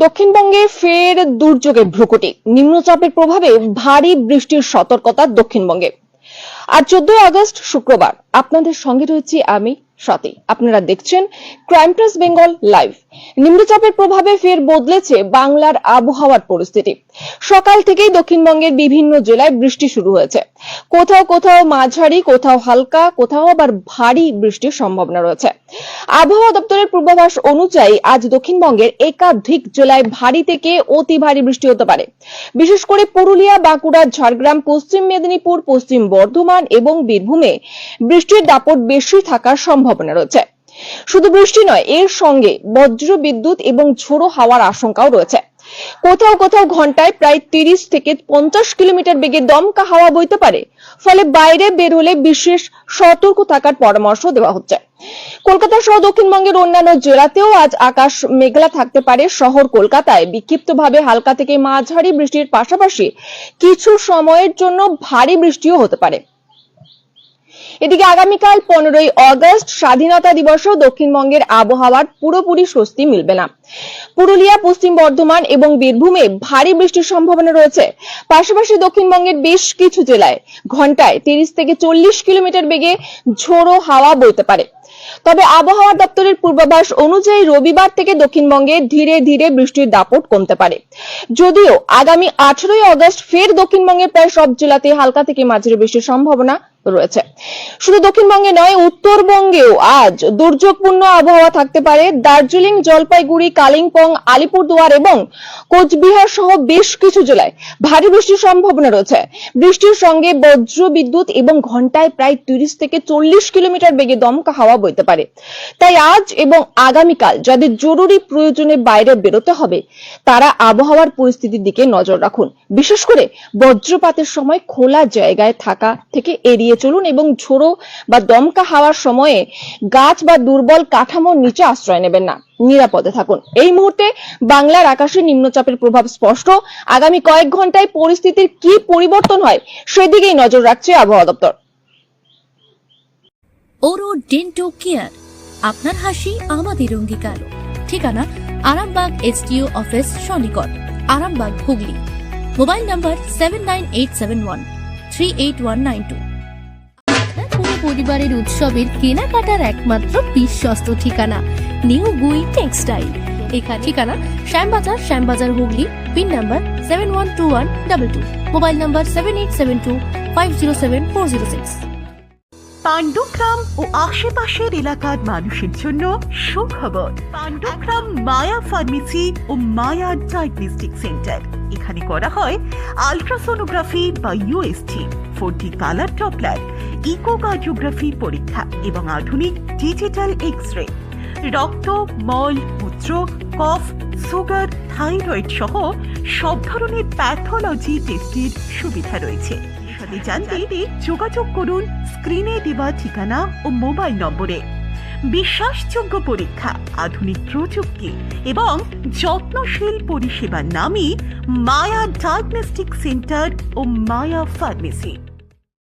দক্ষিণবঙ্গে ফের দুর্যোগের ভ্রুকুটি। নিম্নচাপের প্রভাবে ভারী বৃষ্টির সতর্কতা দক্ষিণবঙ্গে। আজ 14 আগস্ট শুক্রবার। আপনাদের সঙ্গে রয়েছি আমি স্বাতি। আপনারা দেখছেন ক্রাইম প্রেস বেঙ্গল লাইভ। নিম্নচাপের প্রভাবে ফের বদলেছে বাংলার আবহাওয়ার পরিস্থিতি। সকাল থেকেই দক্ষিণবঙ্গের বিভিন্ন জেলায় বৃষ্টি শুরু হয়েছে। কোথাও কোথাও মাঝারি, কোথাও হালকা, কোথাও আবার ভারী বৃষ্টির সম্ভাবনা রয়েছে। আবহাওয়া দপ্তরের পূর্বাভাস অনুযায়ী আজ দক্ষিণবঙ্গের একাধিক জেলায় ভারী থেকে অতি ভারী বৃষ্টি হতে পারে। বিশেষ করে পুরুলিয়া, বাঁকুড়া, ঝাড়গ্রাম, পশ্চিম মেদিনীপুর, পশ্চিম বর্ধমান এবং বীরভূমে বৃষ্টির দাপট বেশি থাকার সম্ভাবনা রয়েছে। শুধু বৃষ্টি নয়, এর সঙ্গে বজ্র বিদ্যুৎ এবং ঝোড়ো হাওয়ার আশঙ্কাও রয়েছে। কোথাও কোথাও ঘন্টায় প্রায় 30 থেকে 50 কিলোমিটার বেগে দমকা হাওয়া বইতে পারে। ফলে বাইরে বের হলে বিশেষ সতর্ক থাকার পরামর্শ দেওয়া হচ্ছে। কলকাতা সহ দক্ষিণবঙ্গের অন্যান্য জেলাতেও আজ আকাশ মেঘলা থাকতে পারে। শহর কলকাতায় বিক্ষিপ্তভাবে হালকা থেকে মাঝারি বৃষ্টির পাশাপাশি কিছু সময়ের জন্য ভারী বৃষ্টিও হতে পারে। এদিকে আগামীকাল 15ই আগস্ট স্বাধীনতা দিবসেও দক্ষিণবঙ্গের আবহাওয়ার পুরোপুরি স্বস্তি মিলবে না। পুরুলিয়া, পশ্চিম বর্ধমান এবং বীরভূমে ভারী বৃষ্টির সম্ভাবনা রয়েছে। পাশাপাশি দক্ষিণবঙ্গের বেশ কিছু জেলায় ঘন্টায় 30 থেকে 40 কিলোমিটার বেগে ঝোড়ো হাওয়া বইতে পারে। তবে আবহাওয়া দপ্তরের পূর্বাভাস অনুযায়ী রবিবার থেকে দক্ষিণবঙ্গে ধীরে ধীরে বৃষ্টির দাপট কমতে পারে। যদিও আগামী 18ই আগস্ট ফের দক্ষিণবঙ্গের প্রায় সব জেলাতে হালকা থেকে মাঝারি বৃষ্টির সম্ভাবনা রয়েছে। শুধু দক্ষিণবঙ্গে নয়, উত্তরবঙ্গেও আজ দুর্যোগপূর্ণ আবহাওয়া থাকতে পারে। দার্জিলিং, জলপাইগুড়ি, কালিম্পং, আলিপুরদুয়ার এবং কোচবিহার সহ বেশ কিছু জেলায় ভারী বৃষ্টির সম্ভাবনা রয়েছে। বৃষ্টির সঙ্গে বজ্র বিদ্যুৎ এবং ঘন্টায় প্রায় 30 থেকে 40 কিলোমিটার বেগে দমকা হাওয়া বইতে পারে। তাই আজ এবং আগামীকাল যাদের জরুরি প্রয়োজনে বাইরে বেরোতে হবে তারা আবহাওয়ার পরিস্থিতির দিকে নজর রাখুন। বিশেষ করে বজ্রপাতের সময় খোলা জায়গায় থাকা থেকে এড়িয়ে চলুন এবং ঝোড়ো বা দমকা হাওয়ার সময়ে গাছ বা দুর্বল কাঠামোর নিচে আশ্রয় নেবেন না। নিরাপদে থাকুন। এই মুহূর্তে বাংলার আকাশে নিম্নচাপের প্রভাব স্পষ্ট। আগামী কয়েক ঘন্টায় পরিস্থিতির কি পরিবর্তন হয় সেদিকেই নজর রাখছে আবহাওয়া দপ্তর। ওরো ডেন্টো কেয়ার, আপনার হাসি আমাদের অঙ্গীকার। ঠিকানা আরামবাগ এসডিও অফিস সনিকট, আরামবাগ, হুগলি। Mobile number 7987138192। পুরো পরিবারের উৎসবের কেনাকাটার একমাত্র বিশ্বস্ত ঠিকানা নিউ গুই টেক্সটাইল। এখানে ঠিকানা Shyambazar, Shyambazar, Hooghly. Pin number 712122। Mobile number 7872507406। Pandugram ও আশেপাশের এলাকার মানুষের জন্য সুখবর। পাণ্ডুগ্রাম মায়া ফার্মেসি ও মায়া ডায়াগনস্টিক সেন্টার। এখানে করা হয় আল্ট্রাসোনোগ্রাফি বা USG, 4D colour Doppler, echocardiography পরীক্ষা এবং আধুনিক ডিজিটাল এক্স-রে। রক্ত, মল, মূত্র, কফ, সুগার, থাইরয়েড সহ সব ধরনের প্যাথোলজি টেস্টের সুবিধা রয়েছে। জানতে যোগাযোগ করুন স্ক্রিনে দেওয়া ঠিকানা ও মোবাইল নম্বরে। বিশ্বাসযোগ্য পরীক্ষা, আধুনিক প্রযুক্তি এবং যত্নশীল পরিষেবার নামই মায়া ডায়াগনস্টিক সেন্টার ও মায়া ফার্মেসি।